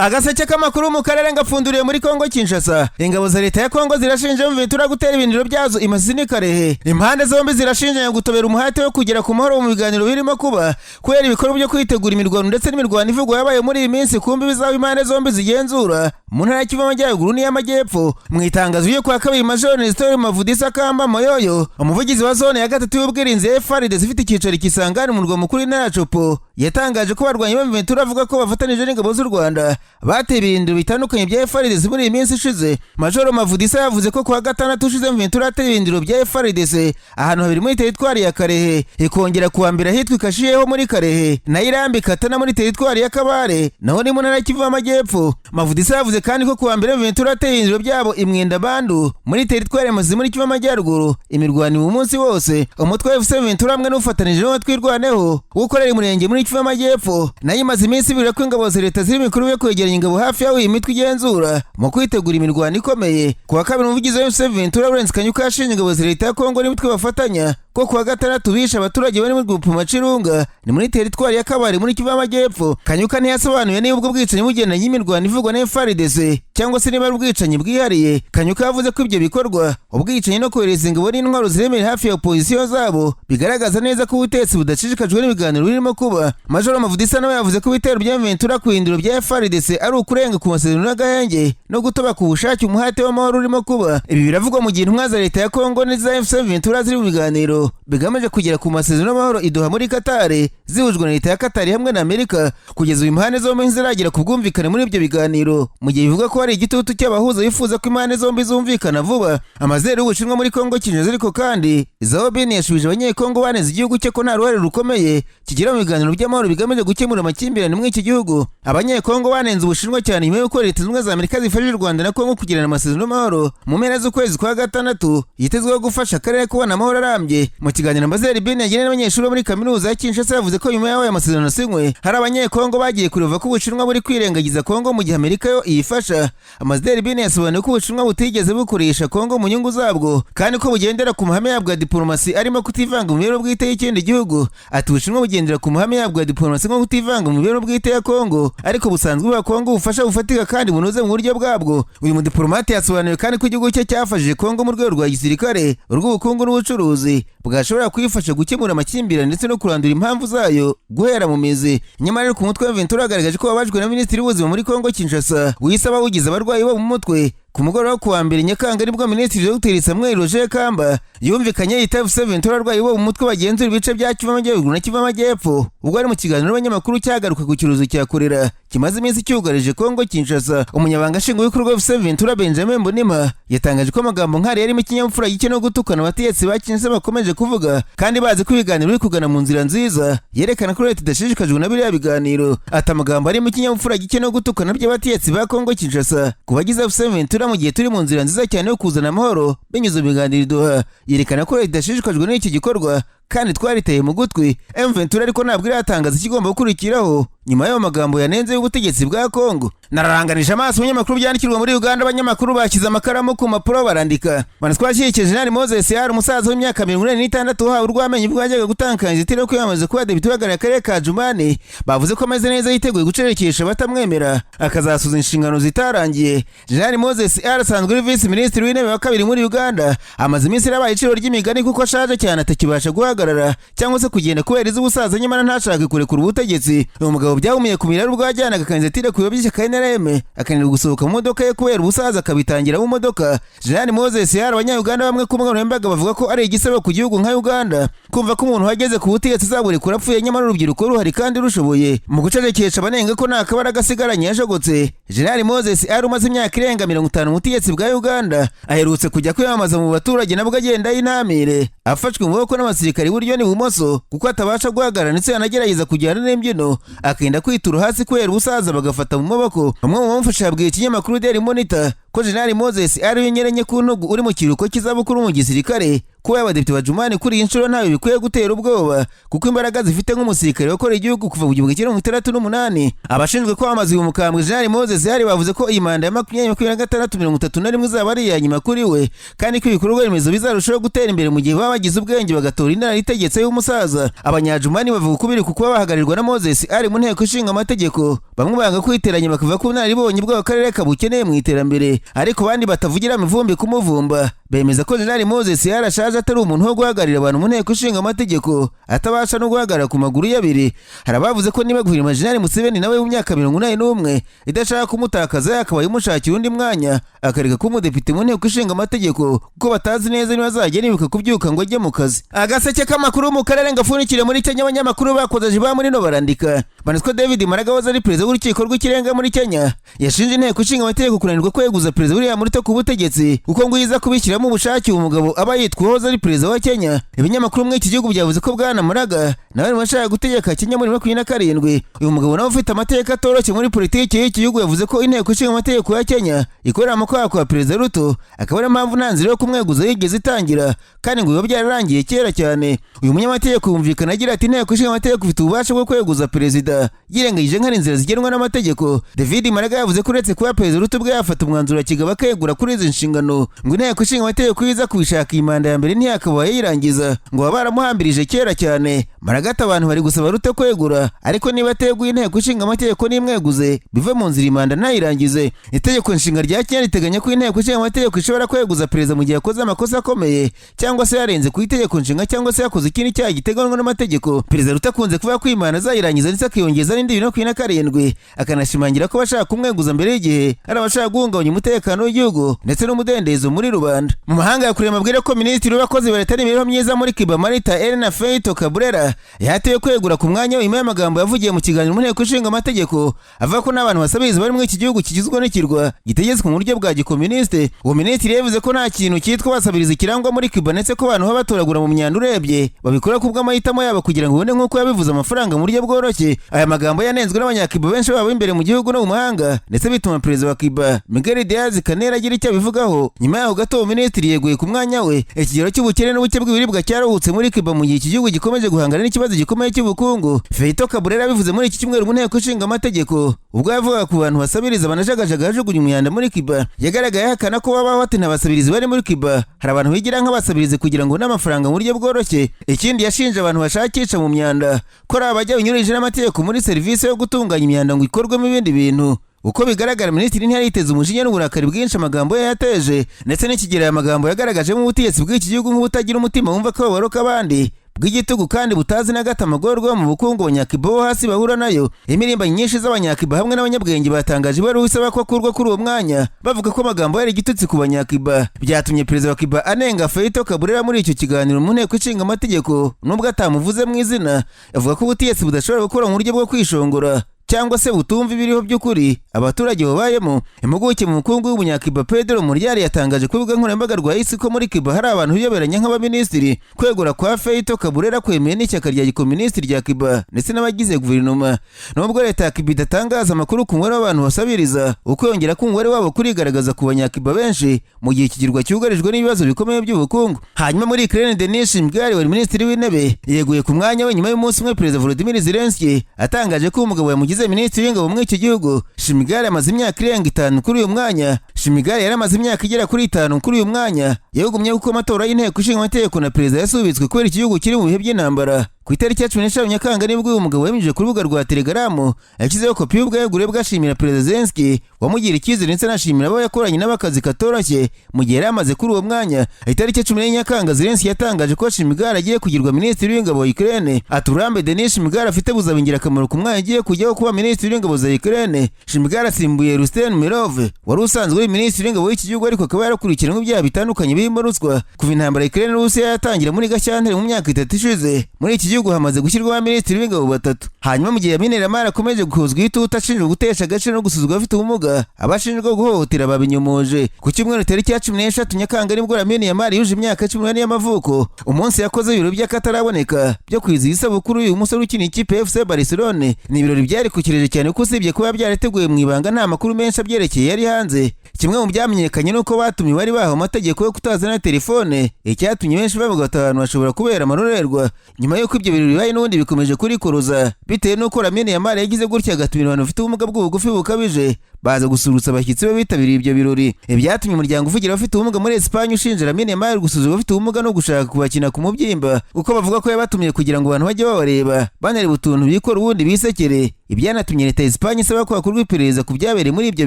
Agaseke k'amakuru mu karere ngapfunduriye muri Kongo Kinshasa. Ingabo za leta ya Kongo zirashinja M23 gutera ibindiro byazo imasini Karere. Impande zombi zirashinja gutobera umuhate wo kugera ku mahoro mu biganiro birimo kuba kwera ibikorwa byo kwitegura imirwano ndetse n'imirwano ivugwa yabaye muri iyi minsi kumbi bizaba impande zombi zigenzura mu ntara y'Kivu y'Amajyaruguru n'iy'Amajyepfo. Mu itangazo ryo kwa kabiri Major Nestor Mavudisa Kamba Moyoyo, umuvugizi wa zone ya gatatu y'ubwirinzi ya Fardc zifite icyicaro Kisangani mu murwa mukuru w'intara Chopo, yatangaje ko barwanya M23 bavuga ko bafatanije n'ingabo z'u Rwanda bateye ibindiro bitandukanye bya Fardc muri iyi minsi ishize. Major Mavudisa yavuze ko kuwa gatandatu ushize M23 ateye ibindiro bya Fardc ahantu habiri muri teritwari ya Karere, ikongera kuwa mbere hitwa Kashiyeho muri Karere na Irambi Katana muri teritwari ya Kabare naho ni mu ntara y'Kivu y'Amajyepfo. Mavudisa yavuze kandi ko kuwa mbere M23 ateye ibindiro byabo imwenda bandu muri teritwari ya Mazi muri Kivu y'Amajyaruguru. Imirwano mu munsi wose umutwe wa M23 hamwe n'ufatanije no twirwaneho gukorera umurenge muri Kivu y'Amajyepfo nayo imaze iminsi ibiri ko ingabo za leta ziri mikuru yo kwegeranya ingabo hafi yaho imitwe igenzura mu kwitegura imirwano ikomeye. Kuwa kabiri umuvugizi wa M23 Lawrence Kanyuka yashinje ingabo za leta ya Kongo n'imitwe bafatanya ko kuwa gatandatu bisha abaturage bari mu grupu Macirunga ni muri teritwari ya Kabare muri Kivu y'Amajyepfo. Kanyuka ntiyasobanuye niba ubwo bwicanyi bugendanye n'imirwano ivugwa na Fardc cyangwa se niba ari ubwicanyi bwihariye. Kanyuka yavuze ko ibyo bikorwa ubwicanyi no kohereza ingabo n'intwaro ziremeye hafi ya opozisiyo zabo bigaragaza neza ko ubutetsi budashishikajwe n'ibiganiro birimo kuba. Major Mavudisa nawe yavuze ko ibitero bya M23 ku indiro bya Fardc ari ukurenga ku masezerano y'agahenge no gutoba ku bushake umuhate w'amahoro urimo kuba. Ibi biravugwa mu gihe intumwa za leta ya Kongo n'iza M23 ziri mu biganiro bigamije kugera ku masezerano y'amahoro idoha muri Katare zihujwe na leta ya Katari hamwe na Amerika. Kugeza uyu impande zombi ziragera ku bwumvikane muri ibyo biganiro mu gihe bivuga ko hari igitutu cy'abahuza bifuza ko impande zombi zumvikana vuba. Amazero y'Ubushinwa muri Kongo Kinshasa ariko kandi Zhao Bin yashubije abanyekongo baneze igihugu cye ko nta ruhare rukomeye kigira mu biganiro by'amahoro bigamije gukemura amakimbirane muri iki gihugu. Abanyekongo banenze Ubushinwa cyane nyuma y'uko leta zunze za Amerika zifashije u Rwanda na Kongo kugirana amasezerano y'amahoro mu mpera z'ukwezi kwa gatandatu yitezweho gufasha akarere kubona amahoro arambye. Mu kiganiro Amazero Bin yagiranye n'abanyeshuri muri kaminuza ya Kinshasa yavuze ko nyuma y'aho aya masezerano asinywe hari abanyekongo bagiye kureva ko Ubushinwa buri kwirengagiza Kongo mu gihe Amerika yo iyifasha. Amazero Bin yasobanuye ko Ubushinwa butigeze bukoresha Kongo mu nyungu zabwo kandi ko bugendera ku mahame yabwo ya diplomasi arimo kutivanga mu mibereho bwite y'ikindi gihugu. Ati Ubushinwa bugendera ku mahame yabwo ya diplomasi nko kutivanga mu mibereho bwite ya Kongo ariko busanzwe buha Kongo ubufasha bufatika kandi bunoze mu buryo bwabwo. Uyu mudiplomate yasobanuye kandi ko igihugu cye cyafashije Kongo mu rwego rwa gisirikare, urw'ubukungu n'ubucuruzi bwashobora kuyifasha gukemura amakimbirane ndetse no kurandura impamvu zayo guhera mu mizi. Nyamara ku mutwe wa M23 yagaragaje ko babajwe na Minisitiri w'Ubuzima muri Kongo Kinshasa wisaba wugize abarwayi bo mu mutwe. Ku mugoroba kuwa mbere Nyakanga nibwo Minisitiri Dr Samuel Roger Kamba yumvikanye yita M23 abarwayi bo mu mutwe bagenzura ibice bya Kivu y'Amajyaruguru na Kivu y'Amajyepfo ubwo ari mu kiganiro n'abanyamakuru cyagaruka ku kiruzo cya Karere kimaze iminsi cyugarije Kongo Kinshasa. Umunyabanga nshingwabikorwa wa M23 Benjamin Mbonima yatangaje ko amagambo nk'ari yarimo ikinyabupfura gike no gutukana abategetsi ba Kinshasa bakomeje kuvuga kandi bazi ko ibiganiro biri kugana mu nzira nziza yerekana ko leta idashishikajwe na biriya biganiro. Ati amagambo arimo ikinyabupfura gike no gutukana by'abategetsi ba Kongo Kinshasa kubagize M23 mu gihe turi mu nzira nziza cyane yo kuzana amahoro binyuze mu biganiro idoha yerekana ko leta idashishikajwe n'iki gikorwa kandi twariteye mu gutwi. M23 ariko ntabwo iratangaza ikigomba gukurikiraho nyuma y'ayo magambo yanenze y'ubutegetsi bwa Kongo. Nararanganije amaso ibinyamakuru byandikirwa muri Uganda. Abanyamakuru bashyize amakaramu ku mpapuro barandika. Twashyikirije Jenerali Moses yari umusaza w'imyaka 46 uhawe urwamenyo ubwo yajyaga gutanga inzitiro kwiyamamaza kuba depite uhagarariye akarere ka Jumani. Bavuze ko ameze neza yiteguye gucerekesha batamwemera akazasoza inshingano zitarangiye. Jenerali Moses arasanzwe ari vice ministre w'intebe wa kabiri muri Uganda. Amaze iminsi yabaye iciro ry'imigani kuko ashaje cyane atakibasha guhagarara cyangwa se kugenda kubera izubusaza nyamara ntashaka kurekura ubutegetsi. Uyu mugabo byahumiye kumira rubwo yajyanaga kandidatire ku bibye KNRM akanira gusohoka mu modoka ye kubera ubusaza akabitangira mu modoka. Jenerali Moses yari abanya-Uganda bamwe ku mbuga bavuga ko ari igisebo ku gihugu nka Uganda kumva ko umuntu wageze ku butegetsi azaburekura apfuye nyamara urubyiruko ruhari kandi rushoboye mu gucecekesha abanenga ko nta kabara gasigaranye yashogotse. Jenerali Moses ari umaze imyaka irenga 50 mu butegetsi bwa Uganda aherutse kujya kwiyamamaza mu baturage nabwo agenda y'intamire afashwe mu maboko n'abasirikari buryo n'ibumoso kuko atabasha guhagarara ndetse yanagerageza kujyana n'imbyino akenda kwitura hasi kubera ubusaza bagafata mu maboko. Bamwe mu bamufasha yabwiye ikinyamakuru Daily Monitor ko General Moses ari winyerenye ku ntugu uri mu kiruko cy'izabukuru mu gisirikare kuba abadepite ba Jumani kuri iyi nshuro ntawe bikwiye gutera ubwoba kuko imbaraga zifite nk'umusirikare wakora igihugu kuva mu 1968. Abashinzwe kwamamaza uyu mukambwe General Moses yari bavuze ko iyi manda ya 2026-31 izaba ari iya nyuma kuri we kandi ko ibikorwa remezo bizarushaho gutera imbere mu gihe baba bagize ubwenge bagatora inama itegetse y'umusaza. Abanyajumani bavuga kubiri ku kuba bahagarirwa na Moses ari mu nteko ishinga amategeko, bamwe banga kwiteranya bakavuga ko ubunararibonye bw'akarere kabukeneye mu iterambere, ariko bandi batavugira mivumbi kumuvumba bemeza ko General Moses yarashaje atari umuntu wo guhagarira abantu mu nteko ishinga amategeko, atabasha no guhagarara ku maguru y'abiri. Hari abavuze ko niba guverinoma General Museveni nawe w'imyaka 81 idashaka kumutakaza yakabaye imushakira undi mwanya akareka kuba umudepite mu nteko ishinga amategeko kuko batazi neza niba azagera ibuka kubyuka ngo ajye mu kazi. Agaseke k'amakuru mu karere ngafunikire muri Kenya. Abanyamakuru bakoze ba muri no barandika banitwa David Maraga waza ari perezida w'urukiko rw'ikirenga muri Kenya yashinje inteko ishinga amategeko kunanirwa kweguza perezida William Ruto ku butegetsi kuko ngo yiza kubishyiramo ubushake umugabo aba yitwa waza ari perezida wa Kenya. Ibinyamakuru muri iki gihugu byavuze ko bwana Maraga nawe bashaka gutegeka Kenya muri 2027. Uyu mugabo nawe ufite amateka atoroshye muri politiki y'iki gihugu yavuze ko inteko ishinga amategeko ya Kenya ikorera amakwaka kwa perezida Ruto akaba ari impamvu nta nzira yo kumweguza yigeze itangira kandi ngo biba byararangiye kera cyane. Uyu munyamategeko yumvikana agira ati inteko ishinga amategeko ifite ububasha bwo kweguza perezida yirengagije nk'ari inzira zigenwa n'amategeko. David Maraga yavuze ko uretse kuba perezida Ruto ubwe yafata umwanzuro kigaba kegura kuri izi nshingano ngo inteko ishinga amategeko yiza kubishaka iyi manda ya mbere ntiyakabaye yirangiza ngo baba baramuhambirije kera cyane. Maraga ati abantu bari gusaba Ruto kwegura ariko niba ateguye inteko ishinga amategeko nimweguze bive mu nzira imanda ntayirangize. Itegeko nshinga rya Kenya riteganya ko inteko ishinga amategeko ishobora kweguza perezida mu gihe yakoze amakosa akomeye cyangwa se yarenze ku itegeko nshinga cyangwa se yakoze ikindi cyaha giteganywa n'amategeko. Perezida Ruto akunze kuvuga ko imana azayirangiza ndetse akiyongeza n'indi 2027 akanashimangira ko bashaka kumweguza mbere y'igihe ari abashaka guhungabanya umutekano w'igihugu ndetse n'umudendezo muri rubanda. Mu mahanga yakuriye amabwire ko minisitiri w'abakozi ba leta n'imibereho myiza muri Cuba Marita Elena Feito Cabrera yatewe kwegura ku mwanya we nyuma y'amagambo yavugiye mu kiganiro mu nteko ishinga amategeko avuga ko n'abantu basabiriza bari muri iki gihugu kigizwe n'ikirwa gitegetswe mu buryo bwa gikomuniste. Uwo minisitiri yavuze ko nta kintu cyitwa basabiriza kirangwa muri Cuba ndetse ko abantu batoragura mu myanda urebye babikora kubw'amahitamo yabo kugira ngo ubone nk'uko yabivuze amafaranga mu buryo bworoshye. Aya magambo yanenzwe n'abanyakiba benshi babo imbere mu gihugu no mu mahanga ndetse bituma perezida wa Cuba Miguel Diaz-Canel agira icyo abivugaho. Nyuma yaho gato uwo minisitiri yeguye ku mwanya we. Ikigero cy'ubukene n'ubuke bw'ibiribwa cyaruhutse muri Cuba mu gihe iki gihugu gikomeje guhangana n'ikibazo gikomeye cy'ubukungu. Feito Cabrera bivuze muri iki cyumweru mu nteko ishinga amategeko ubwo yavugaga ku bantu basabiriza banajagajaga bajugunya imyanda muri Cuba. Yagaragaye ahakana ko babaho ati n'abasabirizi bari muri Cuba hari abantu bigira nk'abasabirizi kugira ngo n'amafaranga mu buryo bworoshye. Ikindi yashinje abantu bashakisha mu myanda ko ari abajya binyurije n'amategeko muri serivisi yo gutunganya imyanda ngo ikorwemo ibindi bintu. Uko bigaragara minisitiri ntiyiteze umujinya n'uburakari bwinshi amagambo ye yateje ndetse n'ikigera aya magambo yagaragajemo ubutegetsi bw'iki gihugu nk'ubutagira umutima wumva ko babaroka abandi bw'igitugu kandi butazi na gato amagorwa mu bukungu abanyakiba bo hasi bahura nayo. Imirimbanyi nyinshi z'abanyakiba hamwe n'abanyabwenge batangaje ibaruwa isaba ko akurwa kuri uwo mwanya bavuga ko amagambo yari igitutsi ku banyakiba. Byatumye perezida wa Cuba anenga Feito Cabrera muri icyo kiganiro mu nteko ishinga amategeko nubwo atamuvuze mu izina. Avuga ko ubutegetsi budashobora gukora mu buryo bwo kwishongora cyangwa se butumva ibiriho by'ukuri abaturage babayemo. Impuguke mu bukungu w'umunyakiba Pedro Muryari yatangaje ku rubuga nkoranyambaga rwa X ko muri Cuba hari abantu biyoberanya nk'abaminisitiri. Kwegura kwa Feito Cabrera kwemeye n'ishyaka rya gikomunisiti rya Cuba ndetse n'abagize guverinoma. Nubwo leta ya Cuba idatangaza amakuru ku mubare w'abantu basabiriza ukwiyongera k'umubare wabo kurigaragaza ku banyakiba benshi mu gihe ikigirwa cyugarijwe n'ibibazo bikomeye by'ubukungu. Hanyuma muri Karere Denis Shmyhal wari minisitiri w'intebe yeguye ku mwanya we nyuma y'umunsi umwe perezida Volodymyr Zelensky atangaje ko umugabo yamugize minisitiri w'ingabo muri iki gihugu. Shmyhal amaze imyaka irenga 5 kuri uyu mwanya. Shmyhal yari amaze imyaka igera kuri 5 kuri uyu mwanya. Yagumye kuko amatora y'inteko ishinga amategeko na perezida yasubitswe kubera iki gihugu kiri mu bihe by'intambara. Ku itariki ya 15 Nyakanga nibwo uyu mugabo yemeje ku rubuga rwa Telegram yashyizeho kopi y'ubwegure bwashimira perezida Zelensky wamugira icyizere ndetse anashimira abo yakoranye n'abakazi katoroshye mu gihe yari amaze kuri uwo mwanya. Itariki ya 10 Nyakanga Zelensky yatangaje ko Shmyhal agiye kugirwa minisitiri w'ingabo wa Ukraine. Aturambe Denis Shmyhal afite buzabingira akamaro ku mwanya agiye kujyaho kuba minisitiri w'ingabo za Ukraine. Shmyhal asimbuye Rustem Umerov wari usanzwe ari minisitiri w'ingabo w'iki gihugu ariko akaba yarakurikiranwe ibyaha bitandukanye birimo ruswa kuva intambara Ukraine n'Uburusiya yatangira muri Gashyantare mu myaka 3 ishize. Muri iki gihugu hamaze gushyirwaho abaminisitiri b'ingabo batatu. Hanyuma mu gihe Minaramari akomeje gukozwa ituta ashinjwa gutesha agaciro no gusuzugura abafite ubumuga, abashinjwa guhohotera babinyomoje. Ku cyumweru tariki ya 16 Nyakanga nibwo Minaramari yuje imyaka 18 y'amavuko, umunsi yakoze ibirori by'akataraboneka byo kwizihiza isabukuru uyu musore ukina ikipe FC Barcelone. Ni ibirori byari kukireje cyane ko usibye kuba byarateguye mu ibanga nta makuru menshi abyerekeye yari hanze. Kimwe mu byamenyekanye nuko batumye bari bahawe amategeko yo kutazana telefone, icyatumye benshi bavuga ati abantu bashobora kubera amarorerwa. Nyuma y'uko ibyo birori bibaye n'ubundi bikomeje kurikuruza bitewe n'uko Minaramari yagize gutya agatumira abantu bafite ubumuga bw'ubugufi bukabije baza gusurutsa abashyitsi be bitabiriye ibyo birori. Ibyatumye umuryango uvugira abafite ubumuga muri Espagne ushinja Minaramari gusuzugura abafite ubumuga no gushaka kubakina ku mubyimba, uko bavuga ko yabatumye kugira ngo abantu bajye babareba banareba utuntu bikora ubundi bisekere. Ibyanatumye leta ya Espagne isaba ko hakorwa iperereza ku byabereye muri ibyo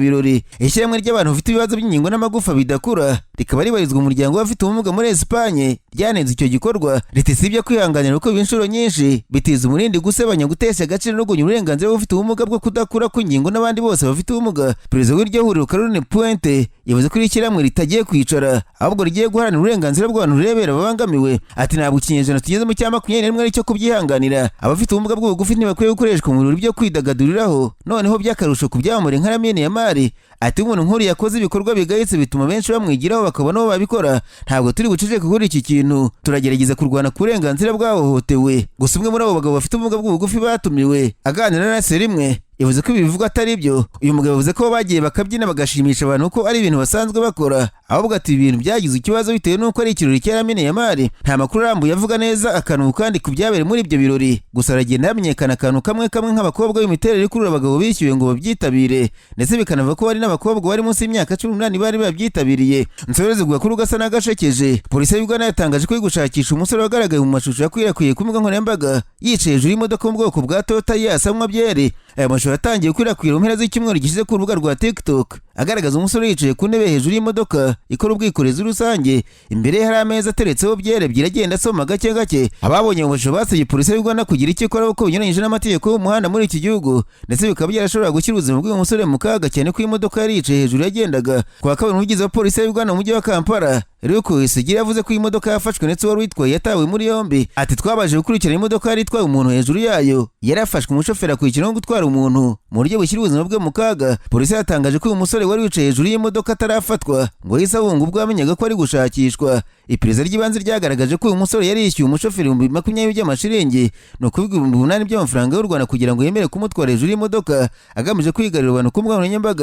birori. Ishyirahamwe ry'abantu bafite ibibazo by'ingingo n'amagufa bidakura rikaba ribarizwa umuryango w'abafite ubumuga muri Espagne ryanenze icyo gikorwa. Leta isibye kwihanganira uko inshuro nyinshi bitiza umurindi gusebanya, gutesha agaciro no gunya uburenganzira bw'abafite ubumuga bwo kudakura kw'ingingo n'abandi bose bafite ubumuga. Perezida w'iryo huriro Karere Puente yavuze ko ishyirahamwe ritagiye kwicara ahubwo rigiye guharanira uburenganzira bw'abantu rebera babangamiwe. Ati ntabwo ikinyejana tugeze mu cya 21 ari cyo kubyihanganira. Abafite ubumuga bw'ubugufi ntibakwiye gukoreshwa mu birori byo kwidagaduriraho noneho by'akarusho ku byamure nka Minaramari. Ati umuntu nk'uri yakoze ibikorwa bigayitse bituma benshi bamwigiraho bakabona aho babikora. Ntabwo turi guceceka kuri iki kintu, turagerageza kurwana ku burenganzira bw'abahohotewe. Gusa umwe muri abo bagabo bafite ubumuga bw'ubugufi batumiwe aganira na Serimwe yavuze ko ibi bivuga atari byo. Uyu mugabo yavuze ko bagiye bakabyina bagashimisha abantu ko ari ibintu basanzwe bakora, ahubwo ati ibintu byagize ikibazo bitewe n'uko ari ikirori cya Minaramari. Nta makuru arambuye avuga neza akantu kandi ku byabereye muri ibyo birori, gusa aragenda hamenyekana akantu kamwe nk'abakobwa b'imiterere ikurura abagabo bishyuwe ngo babyitabire, ndetse bikanavuga ko hari n'abakobwa bari munsi y'imyaka 18 bari babyitabiriye. Nsobereze kuvuga ko ugasa n'agashekeje. Polisi y'u Rwanda yatangaje ko gushakisha umusore wagaragaye mu mashusho yakwirakwiye ku mbuga nkoranyambaga yicaye hejuru y'imodoka mu bwoko bwa Toyota yasamwa byere. Aya mashusho yatangiye gukwirakwira mu mpera z'icyumweru gishize ku rubuga rwa TikTok agaragaza umusore yicaye ku ntebe hejuru y'imodoka ikora ubwikorezi rusange. Imbere ye hari ameza ateretseho byere ebyiri agenda asoma gake gake. Ababonye mu mashusho basabye polisi y'u Rwanda kugira icyo ikora kuko binyuranyije n'amategeko y'umuhanda muri iki gihugu, ndetse bikaba byarashobora gushyira ubuzima bw'uyu musore mu kaga cyane ko imodoka yari yicaye hejuru yagendaga. Kwa kabiri umuvugizi wa polisi y'u Rwanda mu mujyi wa Kampala Riko Isigira yavuze ko imodoka yafashwe ndetse wari witwaye yatawe muri yombi. Ati twabaje gukurikirana imodoka yari itwaye umuntu hejuru yayo, yarafashwe umushoferi akurikirana no gutwara umuntu mu buryo bushyira ubuzima bwe mu kaga. Polisi yatangaje ko uyu musore wari wicaye hejuru y'imodoka atarafatwa ngo yahise ahunga ubwo yamenyaga ko ari gushakishwa. Iperereza ry'ibanze ryagaragaje ko uyu musore yari yishyuye umushoferi 20 by'amashiringi, no kuvuga 8,000 by'amafaranga y'u Rwanda kugira ngo yemere kumutwara hejuru y'imodoka agamije kwigarurira abantu ku mbuga nkoranyambaga.